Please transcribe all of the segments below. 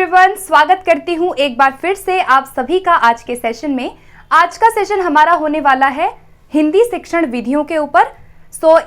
Everyone, स्वागत करती हूँ एक बार फिर से आप सभी का आज के सेशन में। आज का सेशन हमारा होने वाला है हिंदी शिक्षण विधियों के ऊपर।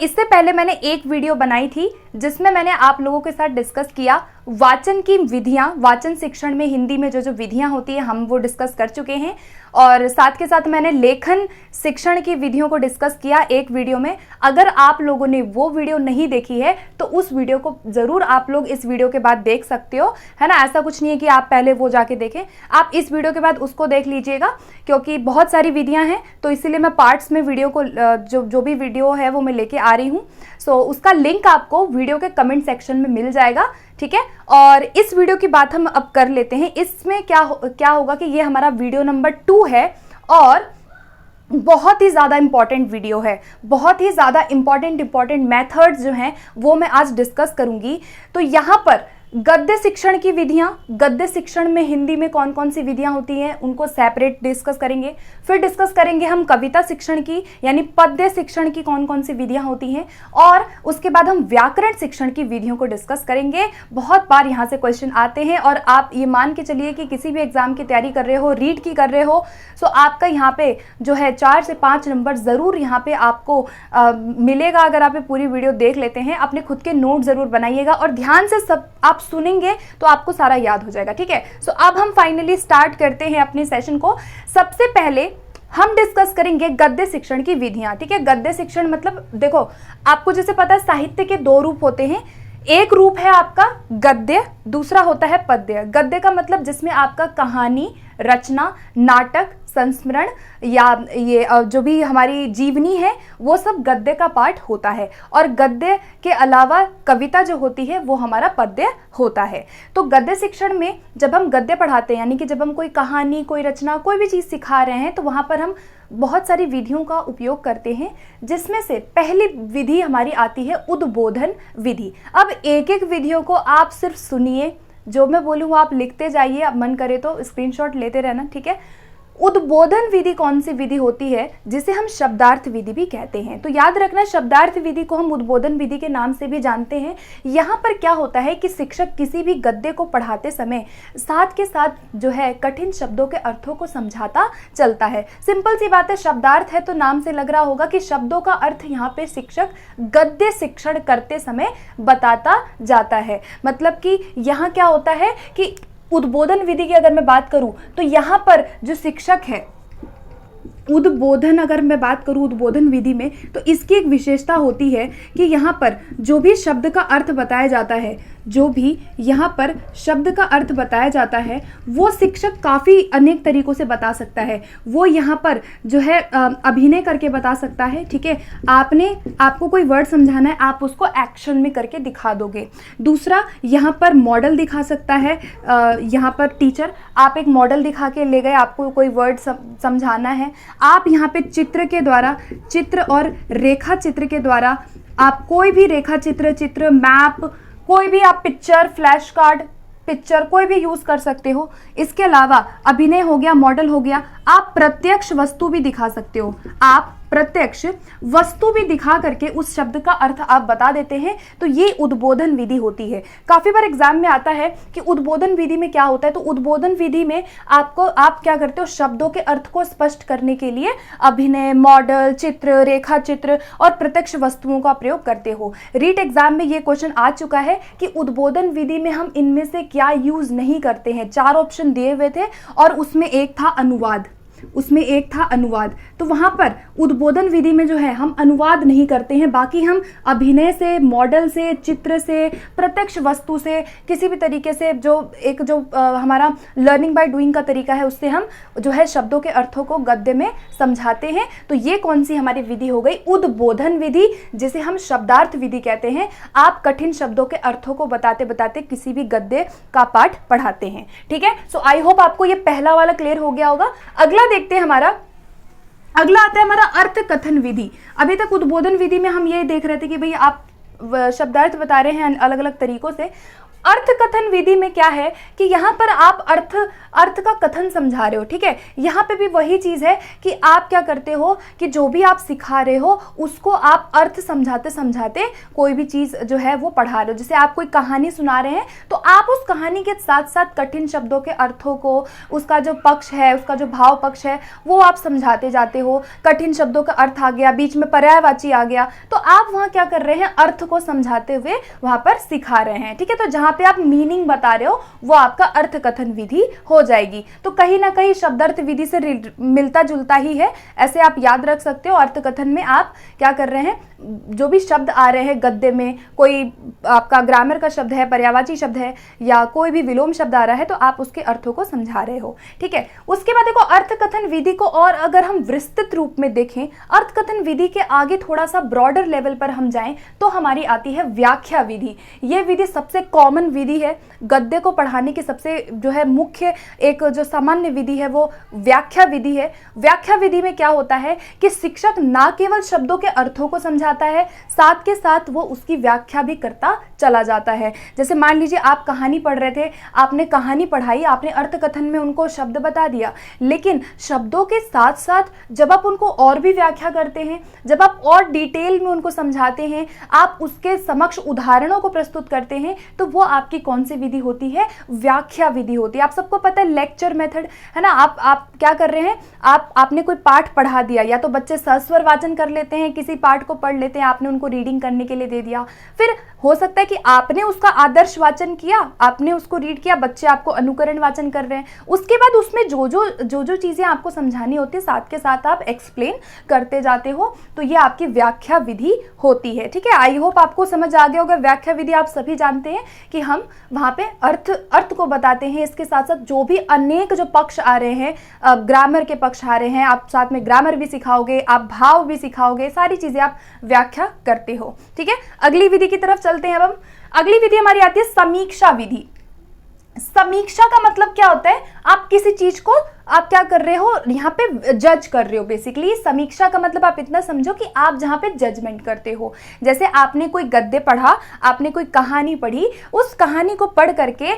इससे पहले मैंने एक वीडियो बनाई थी जिसमें मैंने आप लोगों के साथ डिस्कस किया वाचन की विधियां, वाचन शिक्षण में हिंदी में जो विधियां होती है हम वो डिस्कस कर चुके हैं। और साथ के साथ मैंने लेखन शिक्षण की विधियों को डिस्कस किया एक वीडियो में। अगर आप लोगों ने वो वीडियो नहीं देखी है तो उस वीडियो को जरूर आप लोग इस वीडियो के बाद देख सकते हो, है ना। ऐसा कुछ नहीं है कि आप पहले वो जाके देखें, आप इस वीडियो के बाद उसको देख लीजिएगा क्योंकि बहुत सारी विधियां हैं, तो इसीलिए मैं पार्ट्स में वीडियो को जो भी वीडियो है वो मैं लेके आ रही हूँ। उसका लिंक आपको वीडियो के कमेंट सेक्शन में मिल जाएगा, ठीक है। और इस वीडियो की बात हम अब कर लेते हैं। इसमें क्या होगा कि ये हमारा वीडियो नंबर 2 है और बहुत ही ज़्यादा इंपॉर्टेंट वीडियो है। बहुत ही ज़्यादा इंपॉर्टेंट मेथड्स जो हैं वो मैं आज डिस्कस करूंगी। तो यहाँ पर गद्य शिक्षण की विधियां, गद्य शिक्षण में हिंदी में कौन कौन सी विधियां होती हैं उनको सेपरेट डिस्कस करेंगे। फिर डिस्कस करेंगे हम कविता शिक्षण की यानी पद्य शिक्षण की कौन कौन सी विधियां होती हैं, और उसके बाद हम व्याकरण शिक्षण की विधियों को डिस्कस करेंगे। बहुत बार यहाँ से क्वेश्चन आते हैं और आप ये मान के चलिए कि किसी भी एग्जाम की तैयारी कर रहे हो, रीड की कर रहे हो, आपका यहाँ पे जो है 4 से 5 नंबर जरूर यहाँ पे आपको मिलेगा अगर आप ये पूरी वीडियो देख लेते हैं। अपने खुद के नोट जरूर बनाइएगा और ध्यान से सब आप सुनेंगे तो आपको सारा याद हो जाएगा, ठीक है। अब हम फाइनली स्टार्ट करते हैं अपने सेशन को। सबसे पहले हम डिस्कस करेंगे गद्य शिक्षण की विधियां, ठीक है। गद्य शिक्षण मतलब देखो, आपको जैसे पता है साहित्य के 2 रूप होते हैं। एक रूप है आपका गद्य, दूसरा होता है पद्य। गद्य का मतलब जिसमें आपका कहानी, रचना, नाटक, संस्मरण या ये जो भी हमारी जीवनी है वो सब गद्य का पार्ट होता है, और गद्य के अलावा कविता जो होती है वो हमारा पद्य होता है। तो गद्य शिक्षण में जब हम गद्य पढ़ाते हैं यानी कि जब हम कोई कहानी, कोई रचना, कोई भी चीज़ सिखा रहे हैं तो वहाँ पर हम बहुत सारी विधियों का उपयोग करते हैं, जिसमें से पहली विधि हमारी आती है उद्बोधन विधि। अब एक एक विधियों को आप सिर्फ सुनिए, जो मैं बोलूँ आप लिखते जाइए, अब मन करे तो स्क्रीनशॉट लेते रहना, ठीक है। उद्बोधन विधि कौन सी विधि होती है जिसे हम शब्दार्थ विधि भी कहते हैं। तो याद रखना, शब्दार्थ विधि को हम उद्बोधन विधि के नाम से भी जानते हैं। यहाँ पर क्या होता है कि शिक्षक किसी भी गद्य को पढ़ाते समय साथ के साथ जो है कठिन शब्दों के अर्थों को समझाता चलता है। सिंपल सी बात है, शब्दार्थ है तो नाम से लग रहा होगा कि शब्दों का अर्थ यहाँ पे शिक्षक गद्य शिक्षण करते समय बताता जाता है। मतलब कि यहाँ क्या होता है कि उद्बोधन विधि की अगर मैं बात करूं तो यहाँ पर जो शिक्षक है, उद्बोधन अगर मैं बात करूं उद्बोधन विधि में, तो इसकी एक विशेषता होती है कि यहाँ पर जो भी शब्द का अर्थ बताया जाता है, जो भी यहाँ पर शब्द का अर्थ बताया जाता है वो शिक्षक काफ़ी अनेक तरीकों से बता सकता है। वो यहाँ पर जो है अभिनय करके बता सकता है, ठीक है। आपको कोई वर्ड समझाना है, आप उसको एक्शन में करके दिखा दोगे। दूसरा, यहाँ पर मॉडल दिखा सकता है। यहाँ पर टीचर आप एक मॉडल दिखा के ले गए, आपको कोई वर्ड समझाना है, आप यहाँ पे चित्र के द्वारा, चित्र और रेखा चित्र के द्वारा आप कोई भी रेखा चित्र, मैप, कोई भी आप पिक्चर, फ्लैश कार्ड, पिक्चर कोई भी यूज कर सकते हो। इसके अलावा अभिनय हो गया, मॉडल हो गया, आप प्रत्यक्ष वस्तु भी दिखा सकते हो। आप प्रत्यक्ष वस्तु भी दिखा करके उस शब्द का अर्थ आप बता देते हैं, तो ये उद्बोधन विधि होती है। काफी बार एग्जाम में आता है कि उद्बोधन विधि में क्या होता है, तो उद्बोधन विधि में आप क्या करते हो, शब्दों के अर्थ को स्पष्ट करने के लिए अभिनय, मॉडल, चित्र, रेखा चित्र और प्रत्यक्ष वस्तुओं का प्रयोग करते हो। रीट एग्जाम में ये क्वेश्चन आ चुका है कि उद्बोधन विधि में हम इनमें से क्या यूज नहीं करते हैं। 4 ऑप्शन दिए हुए थे और उसमें एक था अनुवाद। तो वहां पर उद्बोधन विधि में जो है हम अनुवाद नहीं करते हैं, बाकी हम अभिनय से, मॉडल से, चित्र से, प्रत्यक्ष वस्तु से, किसी भी तरीके से जो हमारा लर्निंग बाय डूइंग का तरीका है उससे हम जो है शब्दों के अर्थों को गद्य में समझाते हैं। तो ये कौन सी हमारी विधि हो गई, उद्बोधन विधि, जिसे हम शब्दार्थ विधि कहते हैं। आप कठिन शब्दों के अर्थों को बताते बताते किसी भी गद्य का पाठ पढ़ाते हैं, ठीक है। आई होप आपको ये पहला वाला क्लियर हो गया होगा। अगला देखते हैं, अगला आता है हमारा अर्थ कथन विधि। अभी तक उद्बोधन विधि में हम ये देख रहे थे कि भाई आप शब्दार्थ बता रहे हैं अलग अलग तरीकों से। अर्थकथन विधि में क्या है कि यहाँ पर आप अर्थ का कथन समझा रहे हो, ठीक है। यहाँ पे भी वही चीज है कि आप क्या करते हो कि जो भी आप सिखा रहे हो उसको आप अर्थ समझाते समझाते कोई भी चीज जो है वो पढ़ा रहे हो। जैसे आप कोई कहानी सुना रहे हैं तो आप उस कहानी के साथ साथ कठिन शब्दों के अर्थों को, उसका जो पक्ष है, उसका जो भाव पक्ष है वो आप समझाते जाते हो। कठिन शब्दों का अर्थ आ गया, बीच में पर्यायवाची आ गया, तो आप वहां क्या कर रहे हैं, अर्थ को समझाते हुए वहां पर सिखा रहे हैं, ठीक है। तो जहां पे आप मीनिंग बता रहे हो वो आपका अर्थकथन विधि हो जाएगी। तो कहीं ना कहीं शब्दार्थ विधि से मिलता जुलता ही है, ऐसे आप याद रख सकते हो। अर्थकथन में आप क्या कर रहे हैं, जो भी शब्द आ रहे हैं गद्य में, कोई आपका ग्रामर का शब्द है, पर्यायवाची शब्द है, या कोई भी विलोम शब्द आ रहा है तो आप उसके अर्थों को समझा रहे हो, ठीक है। उसके बाद देखो अर्थकथन विधि को और अगर हम विस्तृत रूप में देखें, अर्थकथन विधि के आगे थोड़ा सा ब्रॉडर लेवल पर हम जाएं तो हमारी आती है व्याख्या विधि। यह विधि सबसे कॉमन विधि है, गद्य को पढ़ाने की सबसे जो है मुख्य एक जो सामान्य विधि है वो व्याख्या विधि है। व्याख्या विधि में क्या होता है कि शिक्षक ना केवल शब्दों के अर्थों को समझाता है, साथ के साथ वो उसकी व्याख्या भी करता चला जाता है। जैसे मान लीजिए आप कहानी पढ़ रहे थे, आपने कहानी पढ़ाई, आपने अर्थकथन में उनको शब्द बता दिया, लेकिन शब्दों के साथ साथ जब आप उनको और भी व्याख्या करते हैं, जब आप और डिटेल में उनको समझाते हैं, आप उसके समक्ष उदाहरणों को प्रस्तुत करते हैं, तो वो आपकी कौन सी विधि होती है, व्याख्या विधि होती है। आप सबको पता है लेक्चर मेथड है ना। आप क्या कर रहे हैं, आपने कोई पाठ पढ़ा दिया, या तो बच्चे सस्वर वाचन कर लेते हैं, किसी पाठ को पढ़ लेते हैं, आपने उनको रीडिंग करने के लिए दे दिया, फिर हो सकता है कि आपने उसका आदर्श वाचन किया, आपने उसको रीड किया, बच्चे आपको अनुकरण वाचन कर रहे हैं, उसके बाद उसमें जो चीजें आपको समझानी होती है साथ के साथ आप एक्सप्लेन करते जाते हो, तो ये आपकी व्याख्या विधि होती है, ठीक है। आई होप आपको समझ आ गया होगा। व्याख्या विधि आप सभी जानते हैं कि हम वहां पे अर्थ को बताते हैं, इसके साथ साथ जो भी अनेक जो पक्ष आ रहे हैं, ग्रामर के पक्ष आ रहे हैं, आप साथ में ग्रामर भी सिखाओगे, आप भाव भी सिखाओगे, सारी चीजें आप व्याख्या करते हो, ठीक है। अगली विधि की तरफ चलते हैं। अब हम अगली विधि हमारी आती है समीक्षा विधि। समीक्षा का मतलब क्या होता है, आप किसी चीज को आप क्या कर रहे हो, यहाँ पे जज कर रहे हो। बेसिकली समीक्षा का मतलब आप इतना समझो कि आप जहाँ पे जजमेंट करते हो। जैसे आपने कोई गद्य पढ़ा, आपने कोई कहानी पढ़ी, उस कहानी को पढ़ करके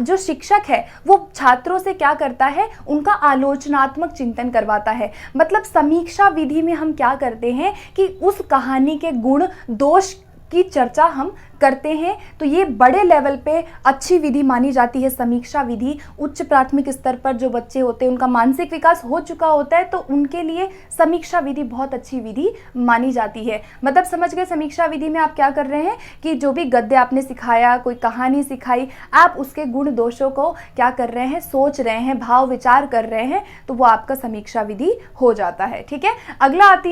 जो शिक्षक है वो छात्रों से क्या करता है, उनका आलोचनात्मक चिंतन करवाता है। मतलब समीक्षा विधि में हम क्या करते हैं कि उस कहानी के गुण दोष की चर्चा हम करते हैं। तो ये बड़े लेवल पे अच्छी विधि मानी जाती है समीक्षा विधि। उच्च प्राथमिक स्तर पर जो बच्चे होते हैं, उनका मानसिक विकास हो चुका होता है, तो उनके लिए समीक्षा विधि बहुत अच्छी विधि मानी जाती है। मतलब समझ गए, समीक्षा विधि में आप क्या कर रहे हैं कि जो भी गद्य आपने सिखाया, कोई कहानी सिखाई, आप उसके गुण दोषों को क्या कर रहे हैं, सोच रहे हैं, भाव विचार कर रहे हैं, तो वो आपका समीक्षा विधि हो जाता है, ठीक है।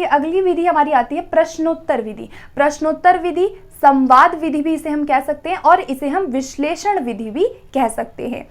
अगली विधि हमारी आती है प्रश्नोत्तर विधि। प्रश्नोत्तर विधि, संवाद विधि भी इसे हम कह सकते हैं, और इसे हम विश्लेषण विधि भी कह सकते हैं।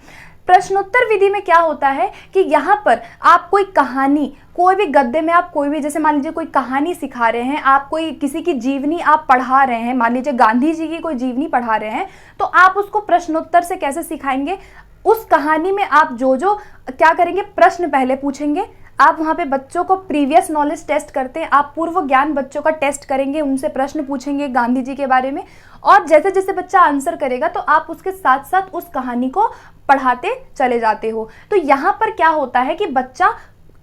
प्रश्नोत्तर विधि में क्या होता है कि यहाँ पर आप कोई कहानी, कोई भी गद्य में आप कोई भी, जैसे मान लीजिए कोई कहानी सिखा रहे हैं, आप कोई किसी की जीवनी आप पढ़ा रहे हैं, मान लीजिए गांधी जी की कोई जीवनी पढ़ा रहे हैं, तो आप उसको प्रश्नोत्तर से कैसे सिखाएंगे। उस कहानी में आप जो क्या करेंगे, प्रश्न पहले पूछेंगे। आप वहाँ पे बच्चों को प्रीवियस नॉलेज टेस्ट करते हैं, आप पूर्व ज्ञान बच्चों का टेस्ट करेंगे, उनसे प्रश्न पूछेंगे गांधी जी के बारे में, और जैसे जैसे बच्चा आंसर करेगा तो आप उसके साथ साथ उस कहानी को पढ़ाते चले जाते हो। तो यहाँ पर क्या होता है कि बच्चा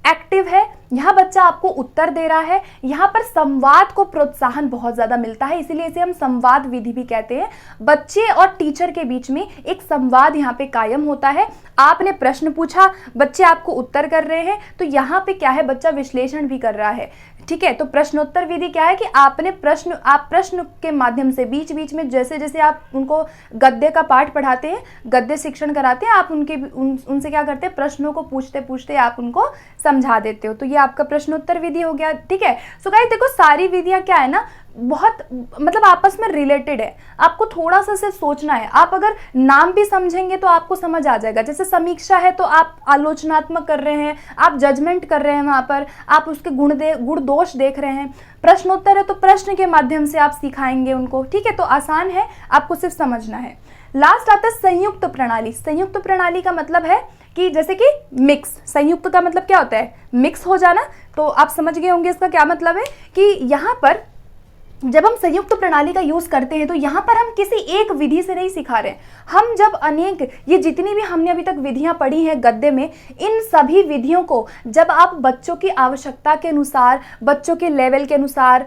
एक्टिव है, यहाँ बच्चा आपको उत्तर दे रहा है, यहाँ पर संवाद को प्रोत्साहन बहुत ज्यादा मिलता है, इसीलिए इसे हम संवाद विधि भी कहते हैं। बच्चे और टीचर के बीच में एक संवाद यहाँ पे कायम होता है। आपने प्रश्न पूछा, बच्चे आपको उत्तर कर रहे हैं, तो यहाँ पे क्या है, बच्चा विश्लेषण भी कर रहा है, ठीक है। तो प्रश्नोत्तर विधि क्या है कि आप प्रश्न के माध्यम से बीच बीच में जैसे जैसे आप उनको गद्य का पाठ पढ़ाते हैं, गद्य शिक्षण कराते हैं, आप उनसे क्या करते हैं, प्रश्नों को पूछते पूछते आप उनको समझा देते हो। तो ये आपका प्रश्नोत्तर विधि हो गया, ठीक है। सो गाइस देखो, सारी विधियां क्या है ना, बहुत मतलब आपस में रिलेटेड है, आपको थोड़ा सा सिर्फ सोचना है। आप अगर नाम भी समझेंगे तो आपको समझ आ जाएगा। जैसे समीक्षा है तो आप आलोचनात्मक कर रहे हैं, आप जजमेंट कर रहे हैं, वहां पर आप उसके गुण दोष देख रहे हैं। प्रश्नोत्तर है तो प्रश्न के माध्यम से आप सिखाएंगे उनको, ठीक है। तो आसान है, आपको सिर्फ समझना है। लास्ट आता है संयुक्त प्रणाली। संयुक्त प्रणाली का मतलब है कि जैसे कि मिक्स, संयुक्त का मतलब क्या होता है, मिक्स हो जाना। तो आप समझ गए होंगे इसका क्या मतलब है कि यहाँ पर जब हम संयुक्त प्रणाली का यूज करते हैं तो यहाँ पर हम किसी एक विधि से नहीं सिखा रहे हैं। हम जब अनेक, ये जितनी भी हमने अभी तक विधियां पढ़ी हैं गद्य में, इन सभी विधियों को जब आप बच्चों की आवश्यकता के अनुसार, बच्चों के लेवल के अनुसार,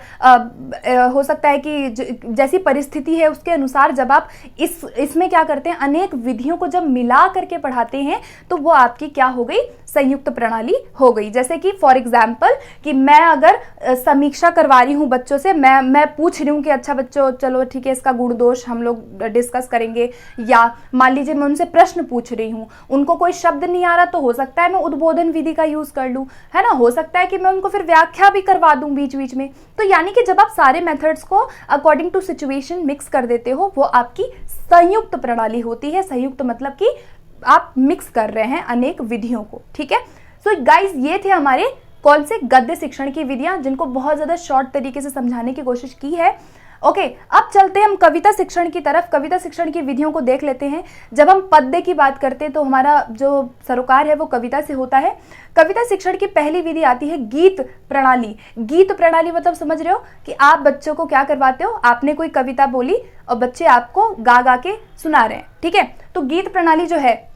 हो सकता है कि जैसी परिस्थिति है उसके अनुसार, जब आप इसमें क्या करते हैं, अनेक विधियों को जब मिला करके पढ़ाते हैं तो वो आपकी क्या हो गई, संयुक्त प्रणाली हो गई। जैसे कि फॉर एग्जाम्पल कि मैं अगर समीक्षा करवा रही हूँ बच्चों से, मैं पूछ रही हूँ कि अच्छा बच्चों चलो ठीक है इसका गुण दोष हम लोग डिस्कस करेंगे, या मान लीजिए मैं उनसे प्रश्न पूछ रही हूँ, उनको कोई शब्द नहीं आ रहा तो हो सकता है मैं उद्बोधन विधि का यूज कर लूँ, है ना, हो सकता है कि मैं उनको फिर व्याख्या भी करवा दूँ बीच बीच में। तो यानी कि जब आप सारे मेथड्स को अकॉर्डिंग टू सिचुएशन मिक्स कर देते हो वो आपकी संयुक्त प्रणाली होती है। संयुक्त मतलब कि आप मिक्स कर रहे हैं अनेक विधियों को, ठीक है। सो गाइज ये थे हमारे कौन से गद्य शिक्षण की विधियां, जिनको बहुत ज्यादा शॉर्ट तरीके से समझाने की कोशिश की है। ओके, अब चलते हैं हम कविता शिक्षण की तरफ। कविता शिक्षण की विधियों को देख लेते हैं। जब हम पद्य की बात करते हैं तो हमारा जो सरोकार है वो कविता से होता है। कविता शिक्षण की पहली विधि आती है गीत प्रणाली। गीत प्रणाली मतलब समझ रहे हो कि आप बच्चों को क्या करवाते हो, आपने कोई कविता बोली और बच्चे आपको गा गा के सुना रहे हैं, ठीक है। तो गीत प्रणाली जो है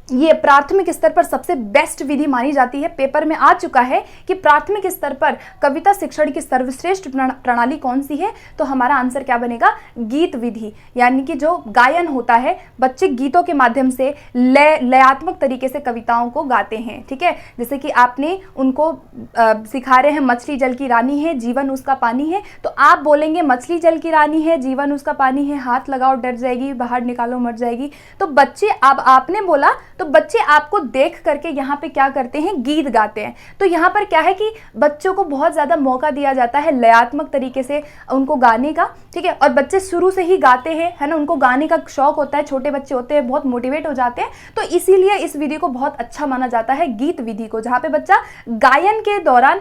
ये प्राथमिक स्तर पर सबसे बेस्ट विधि मानी जाती है। पेपर में आ चुका है कि प्राथमिक स्तर पर कविता शिक्षण की सर्वश्रेष्ठ प्रणाली कौन सी है, तो हमारा आंसर क्या बनेगा, गीत विधि। यानी कि जो गायन होता है, बच्चे गीतों के माध्यम से लयात्मक तरीके से कविताओं को गाते हैं, ठीक है। जैसे कि आपने उनको सिखा रहे हैं मछली जल की रानी है, जीवन उसका पानी है, तो आप बोलेंगे मछली जल की रानी है, जीवन उसका पानी है, हाथ लगाओ डर जाएगी, बाहर निकालो मर जाएगी। तो बच्चे, अब आपने बोला तो बच्चे आपको देख करके यहाँ पे क्या करते हैं, गीत गाते हैं। तो यहाँ पर क्या है कि बच्चों को बहुत ज़्यादा मौका दिया जाता है लयात्मक तरीके से उनको गाने का, ठीक है। और बच्चे शुरू से ही गाते हैं, है ना, उनको गाने का शौक होता है, छोटे बच्चे होते हैं, बहुत मोटिवेट हो जाते हैं। तो इसीलिए इस विधि को बहुत अच्छा माना जाता है, गीत विधि को, जहाँ पे बच्चा गायन के दौरान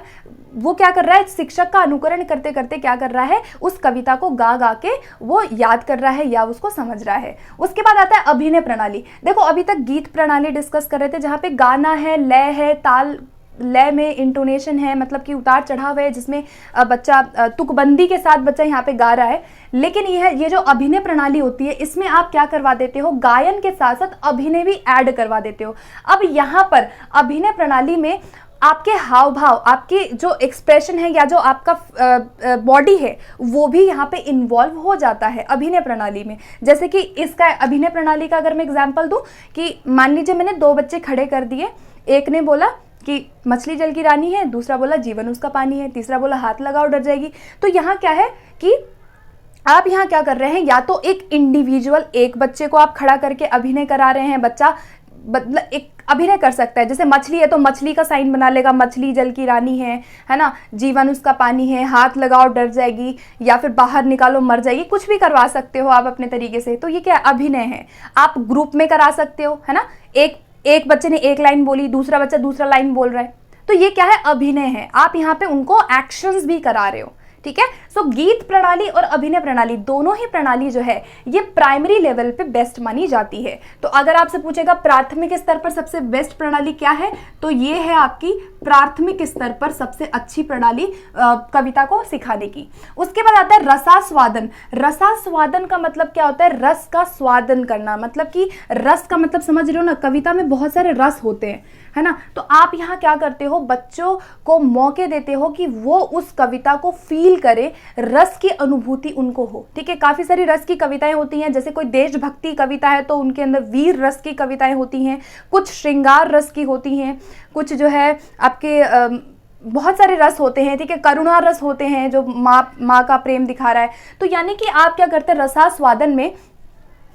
वो क्या कर रहा है, शिक्षक का अनुकरण करते करते क्या कर रहा है, उस कविता को गा गा के वो याद कर रहा है या उसको समझ रहा है। उसके बाद आता है अभिनय प्रणाली। देखो अभी तक गीत प्रणाली डिस्कस कर रहे थे जहाँ पे गाना है, लय है, ताल, लय में इंटोनेशन है, मतलब कि उतार चढ़ाव है, जिसमें बच्चा तुकबंदी के साथ बच्चा यहाँ पे गा रहा है। लेकिन ये जो अभिनय प्रणाली होती है, इसमें आप क्या करवा देते हो, गायन के साथ साथ अभिनय भी ऐड करवा देते हो। अब यहाँ पर अभिनय प्रणाली में आपके हाव भाव, आपकी जो एक्सप्रेशन है या जो आपका बॉडी है वो भी यहाँ पे इन्वॉल्व हो जाता है अभिनय प्रणाली में। जैसे कि इसका अभिनय प्रणाली का अगर मैं एग्जांपल दूं कि मान लीजिए मैंने दो बच्चे खड़े कर दिए, एक ने बोला कि मछली जल की रानी है, दूसरा बोला जीवन उसका पानी है, तीसरा बोला हाथ लगाओ डर जाएगी। तो यहाँ क्या है कि आप यहाँ क्या कर रहे हैं, या तो एक इंडिविजुअल एक बच्चे को आप खड़ा करके अभिनय करा रहे हैं, बच्चा मतलब एक अभिनय कर सकता है। जैसे मछली है तो मछली का साइन बना लेगा, मछली जल की रानी है ना, जीवन उसका पानी है, हाथ लगाओ डर जाएगी, या फिर बाहर निकालो मर जाएगी, कुछ भी करवा सकते हो आप अपने तरीके से। तो ये क्या अभिनय है, आप ग्रुप में करा सकते हो, है ना। एक बच्चे ने एक लाइन बोली, दूसरा बच्चा दूसरा लाइन बोल रहा है, तो ये क्या है, अभिनय है। आप यहाँ पे उनको एक्शंस भी करा रहे हो, ठीक है। सो गीत प्रणाली और अभिनय प्रणाली दोनों ही प्रणाली जो है ये प्राइमरी लेवल पे बेस्ट मानी जाती है। तो अगर आपसे पूछेगा प्राथमिक स्तर पर सबसे बेस्ट प्रणाली क्या है, तो ये है आपकी प्राथमिक स्तर पर सबसे अच्छी प्रणाली कविता को सिखाने की। उसके बाद आता है रसास्वादन। रसास्वादन का मतलब क्या होता है, रस का स्वादन करना, मतलब कि रस का मतलब समझ रहे हो ना, कविता में बहुत सारे रस होते हैं, है ना। तो आप यहाँ क्या करते हो, बच्चों को मौके देते हो कि वो उस कविता को फील करे, रस की अनुभूति उनको हो, ठीक है। काफी सारी रस की कविताएं होती हैं, जैसे कोई देशभक्ति कविता है तो उनके अंदर वीर रस की कविताएं होती हैं, कुछ श्रृंगार रस की होती हैं, कुछ जो है आपके बहुत सारे रस होते हैं, ठीक है। करुणा रस होते हैं जो माँ का प्रेम दिखा रहा है। तो यानी कि आप क्या करते हैं, रसास्वादन में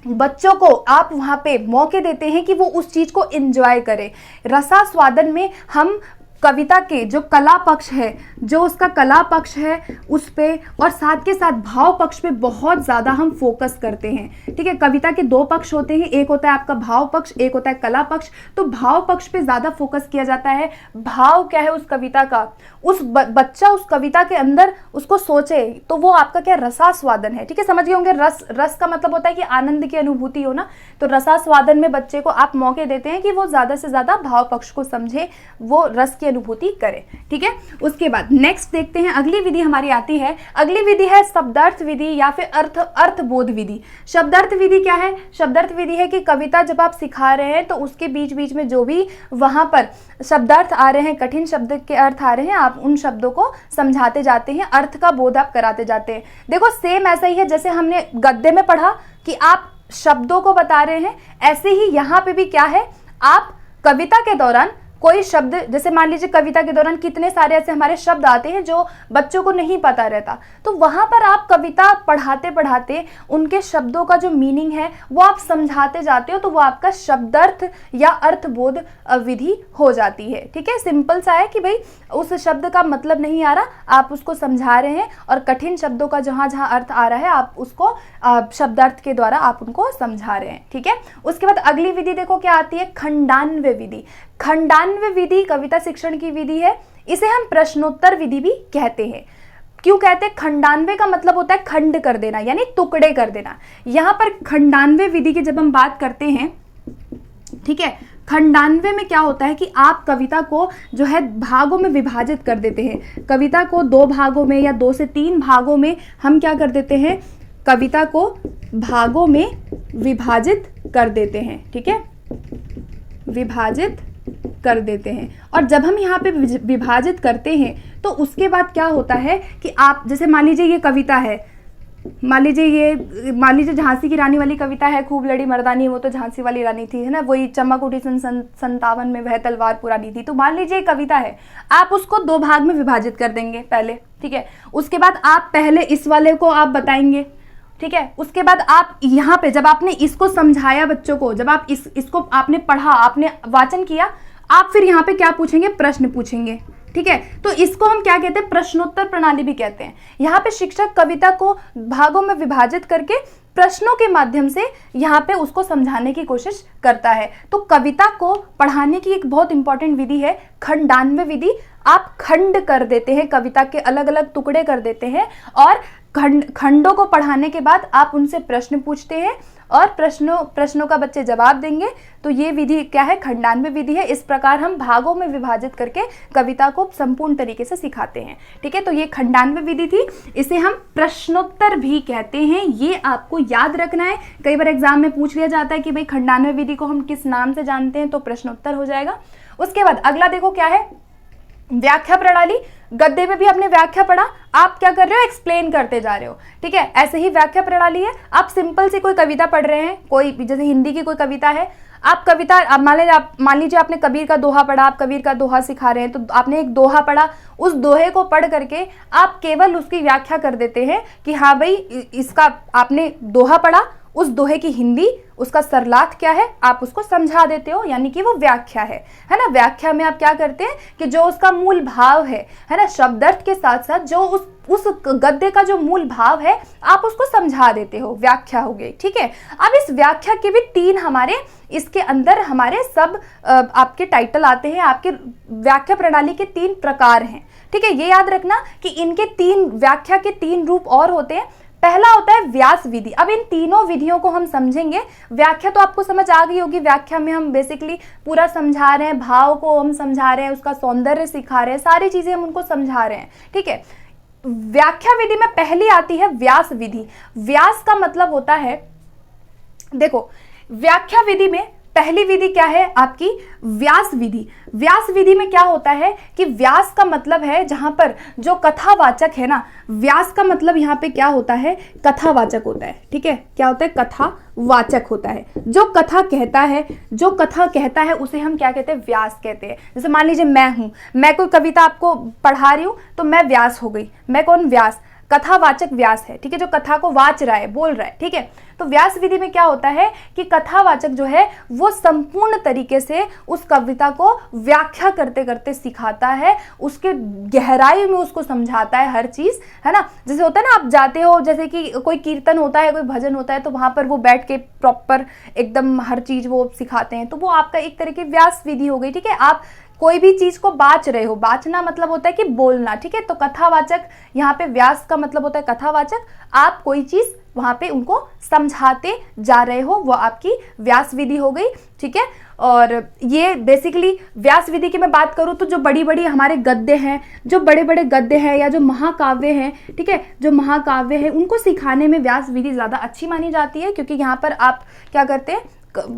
बच्चों को आप वहां पे मौके देते हैं कि वो उस चीज को एंजॉय करे। रसास्वादन में हम कविता के जो कला पक्ष है, जो उसका कला पक्ष है उस पे, और साथ के साथ भाव पक्ष पे बहुत ज़्यादा हम फोकस करते हैं, ठीक है। कविता के दो पक्ष होते हैं, एक होता है आपका भाव पक्ष, एक होता है कला पक्ष। तो भाव पक्ष पे ज़्यादा फोकस किया जाता है। भाव क्या है उस कविता का, उस बच्चा उस कविता के अंदर उसको सोचे, तो वो आपका क्या रसास्वादन है, ठीक है। समझ गए होंगे, रस का मतलब होता है कि आनंद की अनुभूति हो ना। तो रसास्वादन में बच्चे को आप मौके देते हैं कि वो ज़्यादा से ज़्यादा भाव पक्ष को समझे, वो रस की की अनुभूति करें। ठीक है, उसके बाद नेक्स्ट देखते हैं, अगली विधि हमारी आती है, अगली विधि है शब्दार्थ विधि या फिर अर्थबोध विधि। शब्दार्थ विधि क्या है? शब्दार्थ विधि है कि कविता जब आप सिखा रहे हैं तो उसके बीच बीच में जो भी वहां पर शब्दार्थ आ रहे हैं, कठिन शब्द के अर्थ आ रहे हैं, आप उन शब्दों को समझाते जाते हैं, अर्थ का बोध आप कराते जाते हैं। देखो सेम ऐसा ही है जैसे हमने गद्य में पढ़ा कि आप शब्दों को बता रहे हैं, ऐसे ही यहाँ पे भी क्या है, आप कविता के दौरान कोई शब्द, जैसे मान लीजिए कविता के दौरान कितने सारे ऐसे हमारे शब्द आते हैं जो बच्चों को नहीं पता रहता, तो वहां पर आप कविता पढ़ाते पढ़ाते उनके शब्दों का जो मीनिंग है वो आप समझाते जाते हो, तो वो आपका शब्दार्थ या अर्थबोध विधि हो जाती है। ठीक है, सिंपल सा है कि भाई उस शब्द का मतलब नहीं आ रहा, आप उसको समझा रहे हैं, और कठिन शब्दों का जहां जहां अर्थ आ रहा है आप उसको शब्दार्थ के द्वारा आप उनको समझा रहे हैं। ठीक है, उसके बाद अगली विधि देखो क्या आती है, खंडान्वय विधि। खंडान्वय विधि कविता शिक्षण की विधि है, इसे हम प्रश्नोत्तर विधि भी कहते हैं। क्यों कहते हैं? खंडान्वय का मतलब होता है खंड कर देना, यानी टुकड़े कर देना। यहां पर खंडान्वय विधि की जब हम बात करते हैं, ठीक है, खंडान्वय में क्या होता है कि आप कविता को जो है भागों में विभाजित कर देते हैं। कविता को 2 भागों में या 2 से 3 भागों में हम क्या कर देते हैं, कविता को भागों में विभाजित कर देते हैं। ठीक है, विभाजित कर देते हैं, और जब हम यहाँ पे विभाजित करते हैं तो उसके बाद क्या होता है कि आप जैसे मान लीजिए ये कविता है, मान लीजिए झांसी की रानी वाली कविता है, खूब लड़ी मर्दानी, वो तो झांसी वाली रानी थी, है ना, वही चमक उठी सन 57 में वह तलवार पुरानी थी। तो मान लीजिए कविता है, आप उसको 2 भाग में विभाजित कर देंगे पहले। ठीक है, उसके बाद आप पहले इस वाले को आप बताएंगे। ठीक है, उसके बाद आप यहाँ पे जब आपने इसको समझाया बच्चों को, जब आप इसको आपने पढ़ा, आपने वाचन किया, आप फिर यहाँ पे क्या पूछेंगे, प्रश्न पूछेंगे। ठीक है, तो इसको हम क्या कहते हैं, प्रश्नोत्तर प्रणाली भी कहते हैं। यहाँ पे शिक्षक कविता को भागों में विभाजित करके प्रश्नों के माध्यम से यहाँ पे उसको समझाने की कोशिश करता है। तो कविता को पढ़ाने की एक बहुत इंपॉर्टेंट विधि है खंडान्वय विधि। आप खंड कर देते हैं, कविता के अलग अलग टुकड़े कर देते हैं, और खंडों को पढ़ाने के बाद आप उनसे प्रश्न पूछते हैं, और प्रश्नों का बच्चे जवाब देंगे। तो ये विधि क्या है, खंडान्वय विधि है। इस प्रकार हम भागों में विभाजित करके कविता को संपूर्ण तरीके से सिखाते हैं। ठीक है, तो ये खंडान्वय विधि थी, इसे हम प्रश्नोत्तर भी कहते हैं, ये आपको याद रखना है। कई बार एग्जाम में पूछ लिया जाता है कि भाई खंडान्वय विधि को हम किस नाम से जानते हैं, तो प्रश्नोत्तर हो जाएगा। उसके बाद अगला देखो क्या है, व्याख्या प्रणाली। गद्य में भी आपने व्याख्या पढ़ा, आप क्या कर रहे हो, एक्सप्लेन करते जा रहे हो। ठीक है, ऐसे ही व्याख्या प्रणाली है। आप सिंपल सी कोई कविता पढ़ रहे हैं, कोई जैसे हिंदी की कोई कविता है, आप कविता मान लीजिए आपने कबीर का दोहा पढ़ा, आप कबीर का दोहा सिखा रहे हैं, तो आपने एक दोहा पढ़ा, उस दोहे को पढ़ करके आप केवल उसकी व्याख्या कर देते हैं कि हाँ भाई इसका आपने दोहा पढ़ा, उस दोहे की हिंदी, उसका सरलार्थ क्या है, आप उसको समझा देते हो, यानी कि वो व्याख्या है ना। व्याख्या में आप क्या करते हैं कि जो उसका मूल भाव है ना, शब्दार्थ के साथ साथ जो उस गद्य का जो मूल भाव है आप उसको समझा देते हो, व्याख्या हो गई। ठीक है, अब इस व्याख्या के भी 3 हमारे इसके अंदर हमारे सब आपके टाइटल आते हैं, आपके व्याख्या प्रणाली के 3 प्रकार हैं। ठीक है, ये याद रखना कि इनके 3 व्याख्या के 3 रूप और होते हैं। पहला होता है व्यास विधि। अब इन तीनों विधियों को हम समझेंगे। व्याख्या तो आपको समझ आ गई होगी, व्याख्या में हम बेसिकली पूरा समझा रहे हैं, भाव को हम समझा रहे हैं, उसका सौंदर्य सिखा रहे हैं, सारी चीजें हम उनको समझा रहे हैं। ठीक है, व्याख्या विधि में पहली आती है व्यास विधि। व्यास का मतलब होता है, देखो व्याख्या विधि में पहली विधि क्या है आपकी, व्यास विधि। व्यास विधि में क्या होता है कि व्यास का मतलब है जहां पर जो कथावाचक है ना, व्यास का मतलब यहाँ पे क्या होता है, कथावाचक होता है। ठीक है, क्या होता है, कथावाचक होता है। जो कथा कहता है, जो कथा कहता है उसे हम क्या कहते हैं, व्यास कहते हैं। जैसे मान लीजिए मैं हूं, मैं कोई कविता आपको पढ़ा रही हूं, तो मैं व्यास हो गई। मैं कौन, व्यास। कथावाचक व्यास है। ठीक है, जो कथा को वाच रहा है, बोल रहा है। ठीक है, तो व्यास विधि में क्या होता है कि कथावाचक जो है वो संपूर्ण तरीके से उस कविता को व्याख्या करते करते सिखाता है, उसके गहराई में उसको समझाता है हर चीज, है ना। जैसे होता है ना, आप जाते हो, जैसे कि कोई कीर्तन होता है, कोई भजन होता है, तो वहां पर वो बैठ के प्रॉपर एकदम हर चीज वो सिखाते हैं, तो वो आपका एक तरह की व्यास विधि हो गई। ठीक है, आप कोई भी चीज को बाच रहे हो, बाचना मतलब होता है कि बोलना। ठीक है, तो कथावाचक, यहाँ पे व्यास का मतलब होता है कथावाचक। आप कोई चीज वहां पे उनको समझाते जा रहे हो, वो आपकी व्यास विधि हो गई। ठीक है, और ये बेसिकली व्यास विधि की मैं बात करूँ तो जो बड़ी बड़ी हमारे गद्य हैं, जो बड़े बड़े गद्य हैं या जो महाकाव्य हैं, ठीक है, जो महाकाव्य हैं उनको सिखाने में व्यास विधि ज़्यादा अच्छी मानी जाती है, क्योंकि यहाँ पर आप क्या करते हैं,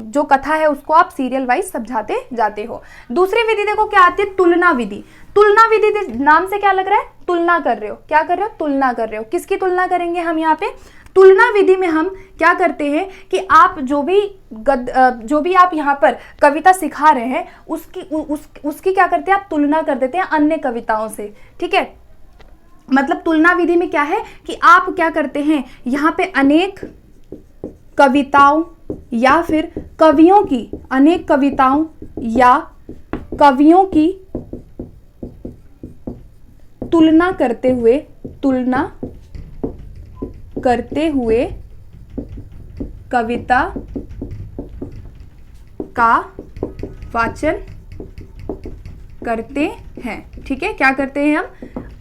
जो कथा है उसको आप सीरियल वाइज समझाते जाते हो। दूसरी विधि देखो क्या आती है, तुलना विधि। तुलना विधि नाम से क्या लग रहा है, तुलना कर रहे हो, क्या कर रहे हो, तुलना कर रहे हो। किसकी तुलना करेंगे हम यहाँ पे, तुलना विधि में हम क्या करते हैं कि आप जो भी आप यहाँ पर कविता सिखा रहे हैं उसकी क्या करते हैं, आप तुलना कर देते हैं अन्य कविताओं से, ठीक है। मतलब तुलना विधि में क्या है कि आप क्या करते हैं, यहाँ पे अनेक कविताओं या फिर कवियों की, अनेक कविताओं या कवियों की तुलना करते हुए कविता का वाचन करते हैं, ठीक है। क्या करते हैं हम,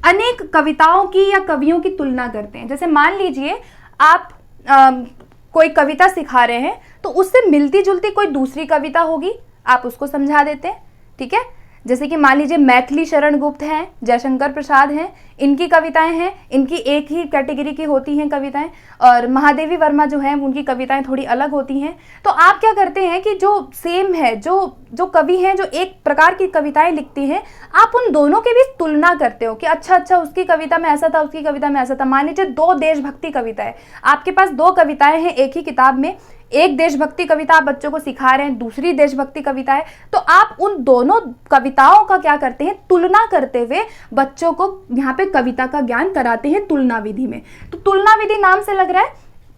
अनेक कविताओं की या कवियों की तुलना करते हैं। जैसे मान लीजिए आप कोई कविता सिखा रहे हैं तो उससे मिलती जुलती कोई दूसरी कविता होगी, आप उसको समझा देते हैं, ठीक है। जैसे कि मान लीजिए मैथिली शरण गुप्त हैं, जयशंकर प्रसाद हैं, इनकी कविताएं हैं, इनकी एक ही कैटेगरी की होती हैं कविताएं, और महादेवी वर्मा जो हैं उनकी कविताएं थोड़ी अलग होती हैं। तो आप क्या करते हैं कि जो सेम है, जो कवि हैं जो एक प्रकार की कविताएं लिखती हैं, आप उन दोनों के बीच तुलना करते हो कि अच्छा उसकी कविता में ऐसा था, उसकी कविता में ऐसा था। मान लीजिए 2 देशभक्ति कविताएं, आपके पास 2 कविताएं हैं एक ही किताब में, एक देशभक्ति कविता आप बच्चों को सिखा रहे हैं, दूसरी देशभक्ति कविता है, तो आप उन दोनों कविताओं का क्या करते हैं, तुलना करते हुए बच्चों को यहाँ पे कविता का ज्ञान कराते हैं तुलना विधि में। तो तुलना विधि नाम से लग रहा है